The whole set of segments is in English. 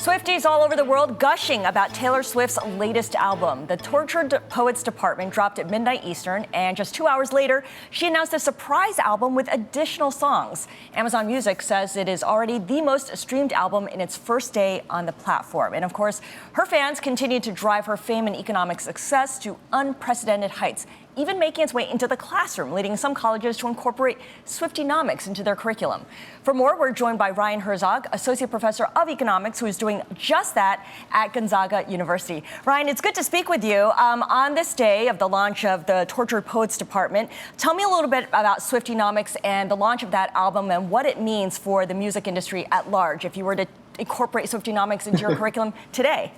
Swifties all over the world gushing about Taylor Swift's latest album. The Tortured Poets Department dropped at midnight Eastern, and just 2 hours later, she announced a surprise album with additional songs. Amazon Music says it is already the most streamed album in its first day on the platform. And of course, her fans continue to drive her fame and economic success to unprecedented heights, even making its way into the classroom, leading some colleges to incorporate Swiftonomics into their curriculum. For more, we're joined by Ryan Herzog, Associate Professor of Economics, who is doing just that at Gonzaga University. Ryan, it's good to speak with you on this day of the launch of the Tortured Poets Department. Tell me a little bit about Swiftonomics and the launch of that album and what it means for the music industry at large if you were to incorporate Swiftonomics into your curriculum today.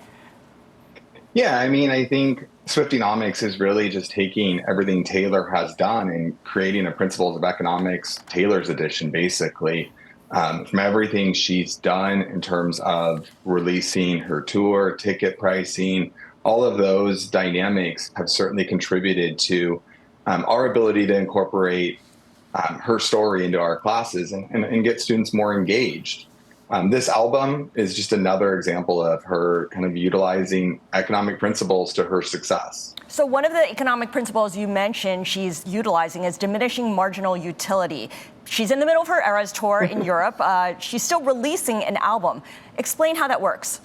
Yeah, I think Swiftonomics is really just taking everything Taylor has done and creating a Principles of Economics Taylor's edition, basically. From everything she's done in terms of releasing her tour, ticket pricing, all of those dynamics have certainly contributed to our ability to incorporate her story into our classes and get students more engaged. This album is just another example of her kind of utilizing economic principles to her success. So one of the economic principles you mentioned she's utilizing is diminishing marginal utility. She's in the middle of her Eras tour in Europe. She's still releasing an album. Explain how that works.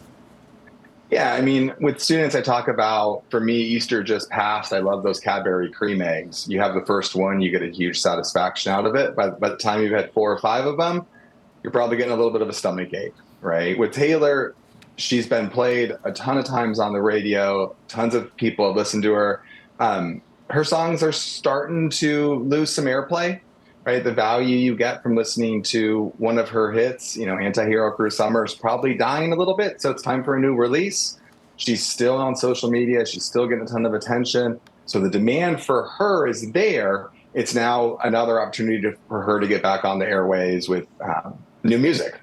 Yeah, with students I talk about, for me, Easter just passed. I love those Cadbury cream eggs. You have the first one, you get a huge satisfaction out of it. By the time you've had 4 or 5 of them, you're probably getting a little bit of a stomach ache, right? With Taylor, she's been played a ton of times on the radio. Tons of people have listened to her. Her songs are starting to lose some airplay, right? The value you get from listening to one of her hits, Anti-Hero Cruel Summer, is probably dying a little bit. So it's time for a new release. She's still on social media. She's still getting a ton of attention. So the demand for her is there. It's now another opportunity for her to get back on the airways with new music.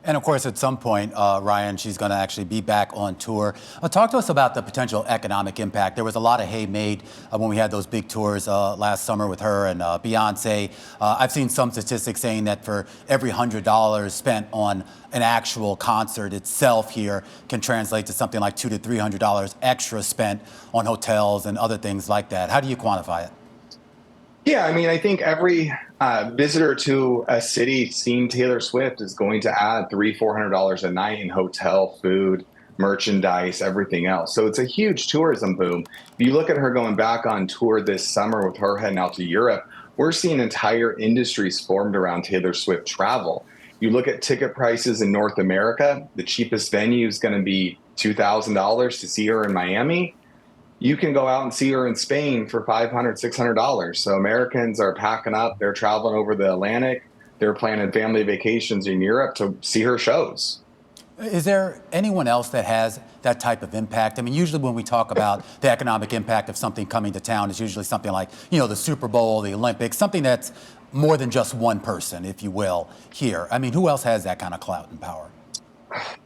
And of course, at some point, Ryan, she's going to actually be back on tour. Talk to us about the potential economic impact. There was a lot of hay made when we had those big tours last summer with her and Beyonce. I've seen some statistics saying that for every $100 spent on an actual concert itself here can translate to something like $200 to $300 extra spent on hotels and other things like that. How do you quantify it? Yeah, I think every visitor to a city seeing Taylor Swift is going to add $300-400 a night in hotel, food, merchandise, everything else. So it's a huge tourism boom. If you look at her going back on tour this summer with her heading out to Europe, we're seeing entire industries formed around Taylor Swift travel. You look at ticket prices in North America, the cheapest venue is going to be $2,000 to see her in Miami. You can go out and see her in Spain for $500, $600. So Americans are packing up. They're traveling over the Atlantic. They're planning family vacations in Europe to see her shows. Is there anyone else that has that type of impact? Usually when we talk about the economic impact of something coming to town, it's usually something like, the Super Bowl, the Olympics, something that's more than just one person, if you will, here. Who else has that kind of clout and power?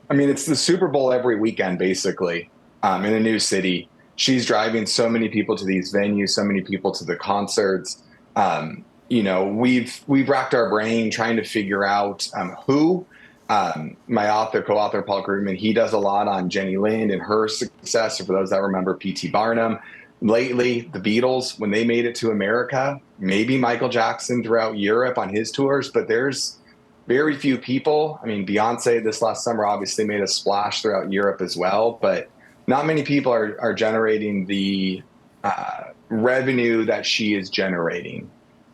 It's the Super Bowl every weekend, basically, in a new city. She's driving so many people to these venues, so many people to the concerts. We've racked our brain trying to figure out who. My co-author, Paul Krugman, he does a lot on Jenny Lind and her success. So for those that remember P.T. Barnum, lately, the Beatles, when they made it to America, maybe Michael Jackson throughout Europe on his tours, but there's very few people. Beyonce this last summer obviously made a splash throughout Europe as well, but not many people are generating the revenue that she is generating.